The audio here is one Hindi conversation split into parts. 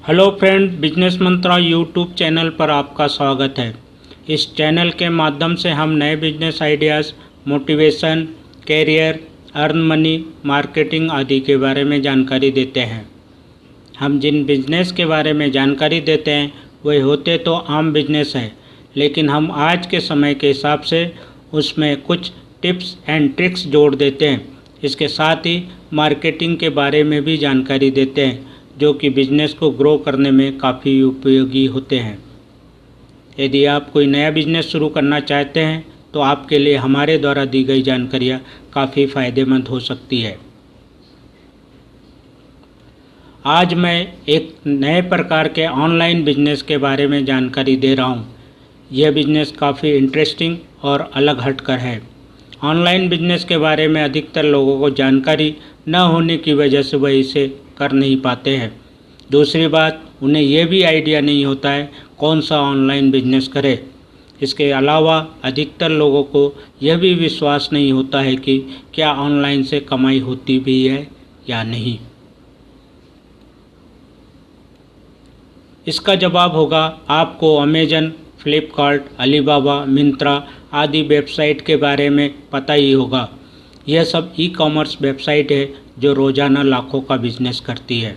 हेलो फ्रेंड, बिजनेस मंत्रा यूट्यूब चैनल पर आपका स्वागत है। इस चैनल के माध्यम से हम नए business ideas, motivation, career, earn money, marketing आदि के बारे में जानकारी देते हैं। हम जिन बिजनेस के बारे में जानकारी देते हैं वे होते तो आम बिजनेस है, लेकिन हम आज के समय के हिसाब से उसमें कुछ टिप्स एंड ट्रिक्स जोड़ देते हैं। इसके साथ ही मार्केटिंग के बारे में भी जानकारी देते हैं, जो कि बिजनेस को ग्रो करने में काफ़ी उपयोगी होते हैं। यदि आप कोई नया बिजनेस शुरू करना चाहते हैं तो आपके लिए हमारे द्वारा दी गई जानकारियाँ काफ़ी फ़ायदेमंद हो सकती है। आज मैं एक नए प्रकार के ऑनलाइन बिजनेस के बारे में जानकारी दे रहा हूँ। यह बिजनेस काफ़ी इंटरेस्टिंग और अलग हटकर है। ऑनलाइन बिजनेस के बारे में अधिकतर लोगों को जानकारी न होने की वजह से वह इसे कर नहीं पाते हैं। दूसरी बात, उन्हें यह भी आइडिया नहीं होता है कौन सा ऑनलाइन बिजनेस करें। इसके अलावा अधिकतर लोगों को यह भी विश्वास नहीं होता है कि क्या ऑनलाइन से कमाई होती भी है या नहीं। इसका जवाब होगा आपको अमेजन, फ्लिपकार्ट, अलीबाबा, मिंत्रा आदि वेबसाइट के बारे में पता ही होगा। यह सब ई कॉमर्स वेबसाइट है जो रोज़ाना लाखों का बिजनेस करती है।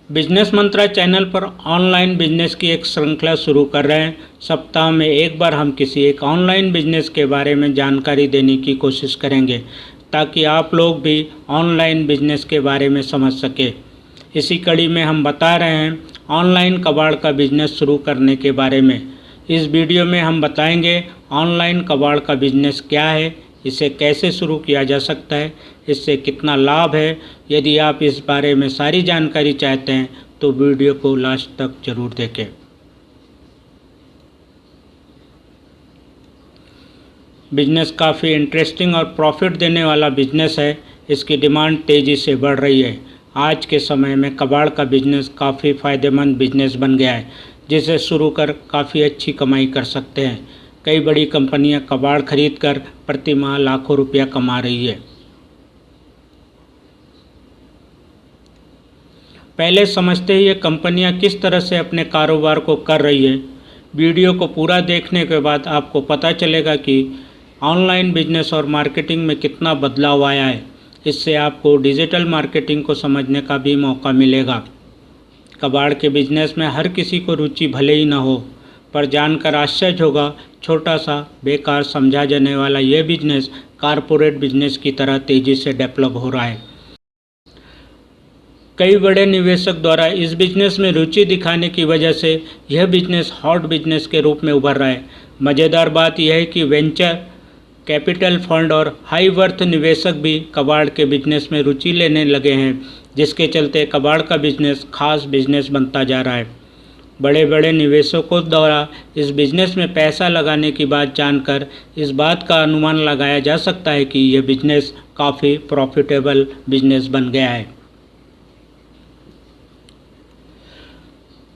बिजनेस मंत्रा चैनल पर ऑनलाइन बिजनेस की एक श्रृंखला शुरू कर रहे हैं। सप्ताह में एक बार हम किसी एक ऑनलाइन बिजनेस के बारे में जानकारी देने की कोशिश करेंगे, ताकि आप लोग भी ऑनलाइन बिजनेस के बारे में समझ सके। इसी कड़ी में हम बता रहे हैं ऑनलाइन कबाड़ का बिजनेस शुरू करने के बारे में। इस वीडियो में हम बताएंगे ऑनलाइन कबाड़ का बिजनेस क्या है, इसे कैसे शुरू किया जा सकता है, इससे कितना लाभ है। यदि आप इस बारे में सारी जानकारी चाहते हैं तो वीडियो को लास्ट तक जरूर देखें। बिजनेस काफ़ी इंटरेस्टिंग और प्रॉफिट देने वाला बिजनेस है। इसकी डिमांड तेज़ी से बढ़ रही है। आज के समय में कबाड़ का बिजनेस काफ़ी फ़ायदेमंद बिजनेस बन गया है, जिसे शुरू कर काफ़ी अच्छी कमाई कर सकते हैं। कई बड़ी कंपनियां कबाड़ खरीद कर प्रति माह लाखों रुपया कमा रही है। पहले समझते ही ये कंपनियां किस तरह से अपने कारोबार को कर रही है। वीडियो को पूरा देखने के बाद आपको पता चलेगा कि ऑनलाइन बिजनेस और मार्केटिंग में कितना बदलाव आया है। इससे आपको डिजिटल मार्केटिंग को समझने का भी मौका मिलेगा। कबाड़ के बिजनेस में हर किसी को रुचि भले ही न हो, पर जानकर आश्चर्य होगा, छोटा सा बेकार समझा जाने वाला यह बिजनेस कारपोरेट बिजनेस की तरह तेज़ी से डेवलप हो रहा है। कई बड़े निवेशक द्वारा इस बिजनेस में रुचि दिखाने की वजह से यह बिजनेस हॉट बिजनेस के रूप में उभर रहा है। मज़ेदार बात यह है कि वेंचर कैपिटल फंड और हाई वर्थ निवेशक भी कबाड़ के बिजनेस में रुचि लेने लगे हैं, जिसके चलते कबाड़ का बिजनेस खास बिजनेस बनता जा रहा है। बड़े बड़े निवेशकों द्वारा इस बिजनेस में पैसा लगाने की बात जानकर इस बात का अनुमान लगाया जा सकता है कि यह बिजनेस काफ़ी प्रॉफिटेबल बिजनेस बन गया है।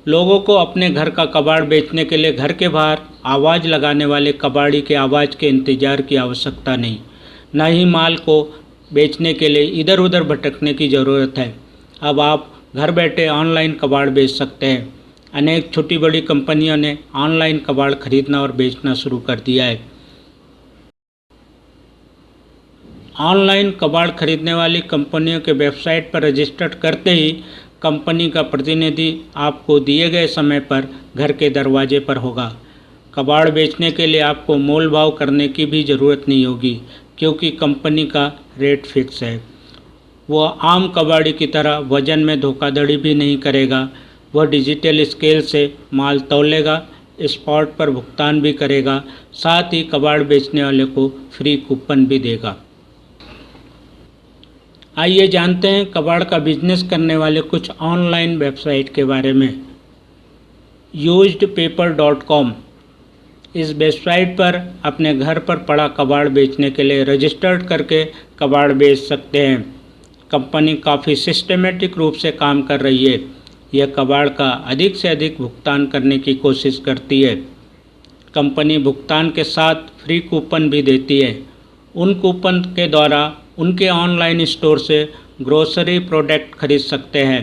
लोगों को अपने घर का कबाड़ बेचने के लिए घर के बाहर आवाज़ लगाने वाले कबाड़ी के आवाज़ के इंतज़ार की आवश्यकता नहीं, न ही माल को बेचने के लिए इधर उधर भटकने की ज़रूरत है। अब आप घर बैठे ऑनलाइन कबाड़ बेच सकते हैं। अनेक छोटी बड़ी कंपनियों ने ऑनलाइन कबाड़ खरीदना और बेचना शुरू कर दिया है। ऑनलाइन कबाड़ खरीदने वाली कंपनियों के वेबसाइट पर रजिस्टर करते ही कंपनी का प्रतिनिधि आपको दिए गए समय पर घर के दरवाजे पर होगा। कबाड़ बेचने के लिए आपको मोल भाव करने की भी ज़रूरत नहीं होगी, क्योंकि कंपनी का रेट फिक्स है। वह आम कबाड़ी की तरह वजन में धोखाधड़ी भी नहीं करेगा। वह डिजिटल स्केल से माल तौलेगा, स्पॉट पर भुगतान भी करेगा, साथ ही कबाड़ बेचने वाले को फ्री कूपन भी देगा। आइए जानते हैं कबाड़ का बिजनेस करने वाले कुछ ऑनलाइन वेबसाइट के बारे में। usedpaper.com, इस वेबसाइट पर अपने घर पर पड़ा कबाड़ बेचने के लिए रजिस्टर्ड करके कबाड़ बेच सकते हैं। कंपनी काफ़ी सिस्टमेटिक रूप से काम कर रही है। यह कबाड़ का अधिक से अधिक भुगतान करने की कोशिश करती है। कंपनी भुगतान के साथ फ्री कूपन भी देती है। उन कूपन के द्वारा उनके ऑनलाइन स्टोर से ग्रोसरी प्रोडक्ट खरीद सकते हैं।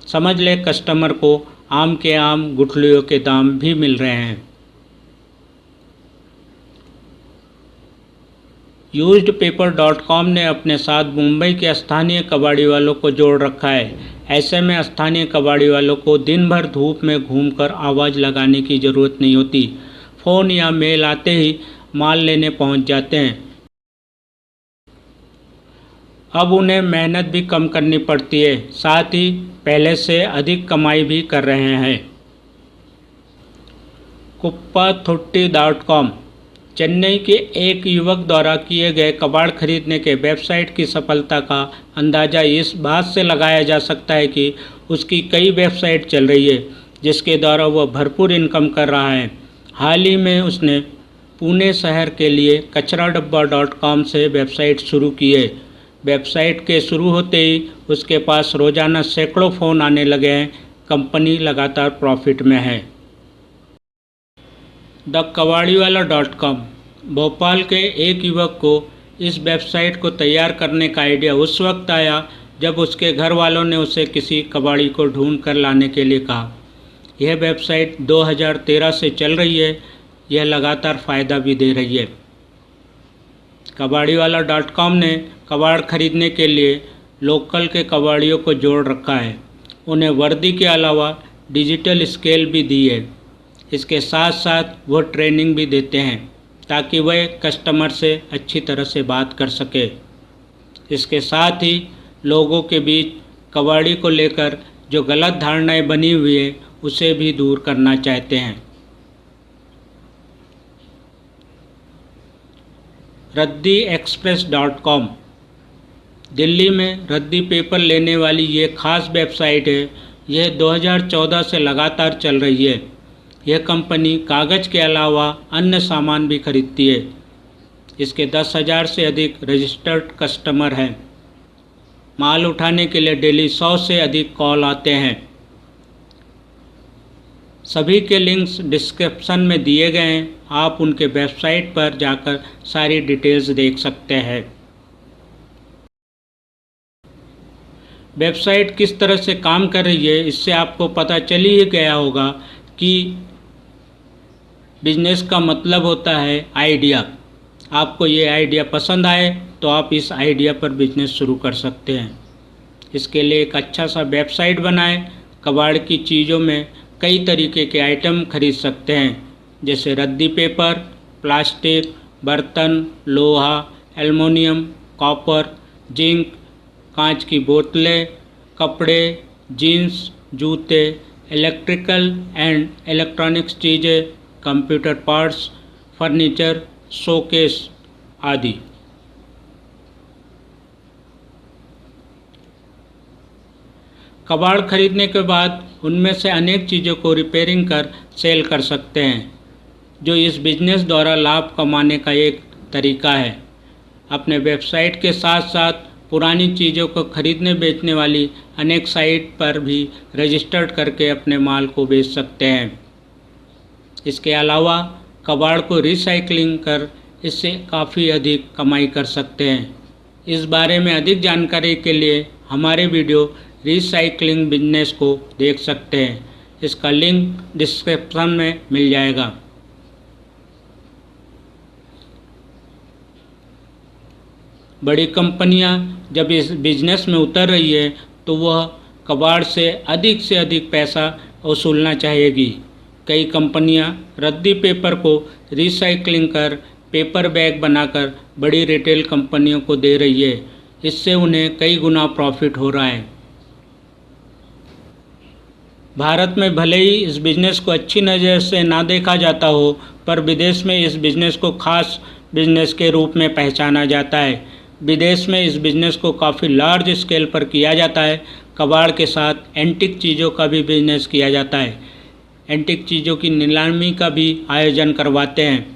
समझ ले कस्टमर को आम के आम गुठलियों के दाम भी मिल रहे हैं। यूज्डपेपर.com ने अपने साथ मुंबई के स्थानीय कबाड़ी वालों को जोड़ रखा है। ऐसे में स्थानीय कबाड़ी वालों को दिन भर धूप में घूमकर आवाज़ लगाने की ज़रूरत नहीं होती। फ़ोन या मेल आते ही माल लेने पहुंच जाते हैं। अब उन्हें मेहनत भी कम करनी पड़ती है, साथ ही पहले से अधिक कमाई भी कर रहे हैं। Kuppathutty.com चेन्नई के एक युवक द्वारा किए गए कबाड़ खरीदने के वेबसाइट की सफलता का अंदाज़ा इस बात से लगाया जा सकता है कि उसकी कई वेबसाइट चल रही है जिसके द्वारा वह भरपूर इनकम कर रहा है। हाल ही में उसने पुणे शहर के लिए कचराडब्बा.com से वेबसाइट शुरू की है। वेबसाइट के शुरू होते ही उसके पास रोज़ाना सैकड़ों फ़ोन आने लगे हैं। कंपनी लगातार प्रॉफिट में है। thekabadiwala.com भोपाल के एक युवक को इस वेबसाइट को तैयार करने का आइडिया उस वक्त आया जब उसके घर वालों ने उसे किसी कबाड़ी को ढूंढ कर लाने के लिए कहा। यह वेबसाइट 2013 से चल रही है। यह लगातार फ़ायदा भी दे रही है। कबाड़ीवाला.com ने कबाड़ खरीदने के लिए लोकल के कबाड़ियों को जोड़ रखा है। उन्हें वर्दी के अलावा डिजिटल स्केल भी दी है। इसके साथ साथ वो ट्रेनिंग भी देते हैं ताकि वह कस्टमर से अच्छी तरह से बात कर सके। इसके साथ ही लोगों के बीच कबाड़ी को लेकर जो गलत धारणाएं बनी हुई है उसे भी दूर करना चाहते हैं। रद्दीएक्सप्रेस.com दिल्ली में रद्दी पेपर लेने वाली ये खास वेबसाइट है। यह 2014 से लगातार चल रही है। यह कंपनी कागज़ के अलावा अन्य सामान भी खरीदती है। इसके 10,000 से अधिक रजिस्टर्ड कस्टमर हैं। माल उठाने के लिए डेली 100 से अधिक कॉल आते हैं। सभी के लिंक्स डिस्क्रिप्शन में दिए गए हैं। आप उनके वेबसाइट पर जाकर सारी डिटेल्स देख सकते हैं। वेबसाइट किस तरह से काम कर रही है इससे आपको पता चल ही गया होगा कि बिजनेस का मतलब होता है आइडिया। आपको ये आइडिया पसंद आए तो आप इस आइडिया पर बिजनेस शुरू कर सकते हैं। इसके लिए एक अच्छा सा वेबसाइट बनाएं। कबाड़ की चीज़ों में कई तरीके के आइटम खरीद सकते हैं जैसे रद्दी पेपर, प्लास्टिक, बर्तन, लोहा, एल्युमिनियम, कॉपर, जिंक, कांच की बोतलें, कपड़े, जीन्स, जूते, इलेक्ट्रिकल एंड इलेक्ट्रॉनिक्स चीज़ें, कंप्यूटर पार्ट्स, फर्नीचर, शोकेस आदि। कबाड़ खरीदने के बाद उनमें से अनेक चीज़ों को रिपेयरिंग कर सेल कर सकते हैं जो इस बिजनेस द्वारा लाभ कमाने का एक तरीका है। अपने वेबसाइट के साथ साथ पुरानी चीज़ों को खरीदने बेचने वाली अनेक साइट पर भी रजिस्टर्ड करके अपने माल को बेच सकते हैं। इसके अलावा कबाड़ को रिसाइकलिंग कर इससे काफ़ी अधिक कमाई कर सकते हैं। इस बारे में अधिक जानकारी के लिए हमारे वीडियो रिसाइकलिंग बिजनेस को देख सकते हैं। इसका लिंक डिस्क्रिप्शन में मिल जाएगा। बड़ी कंपनियां जब इस बिजनेस में उतर रही है तो वह कबाड़ से अधिक पैसा वसूलना चाहेगी। कई कंपनियां रद्दी पेपर को रिसाइकलिंग कर पेपर बैग बनाकर बड़ी रिटेल कंपनियों को दे रही है। इससे उन्हें कई गुना प्रॉफिट हो रहा है। भारत में भले ही इस बिज़नेस को अच्छी नज़र से ना देखा जाता हो, पर विदेश में इस बिज़नेस को खास बिज़नेस के रूप में पहचाना जाता है। विदेश में इस बिज़नेस को काफ़ी लार्ज स्केल पर किया जाता है। कबाड़ के साथ एंटीक चीज़ों का भी बिज़नेस किया जाता है। एंटीक चीज़ों की नीलामी का भी आयोजन करवाते हैं।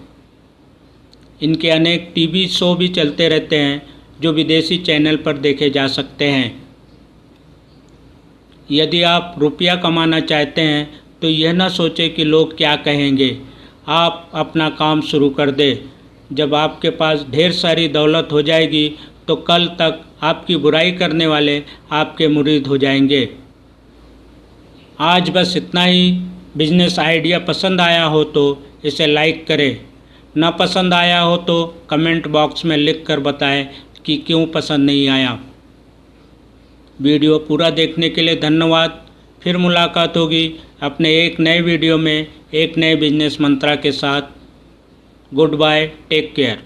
इनके अनेक टीवी शो भी चलते रहते हैं जो विदेशी चैनल पर देखे जा सकते हैं। यदि आप रुपया कमाना चाहते हैं तो यह ना सोचें कि लोग क्या कहेंगे। आप अपना काम शुरू कर दें। जब आपके पास ढेर सारी दौलत हो जाएगी तो कल तक आपकी बुराई करने वाले आपके मुरीद हो जाएंगे। आज बस इतना ही। बिजनेस आइडिया पसंद आया हो तो इसे लाइक करें, ना पसंद आया हो तो कमेंट बॉक्स में लिख कर बताएं कि क्यों पसंद नहीं आया। वीडियो पूरा देखने के लिए धन्यवाद। फिर मुलाकात होगी अपने एक नए वीडियो में एक नए बिजनेस मंत्रा के साथ। Goodbye, take care.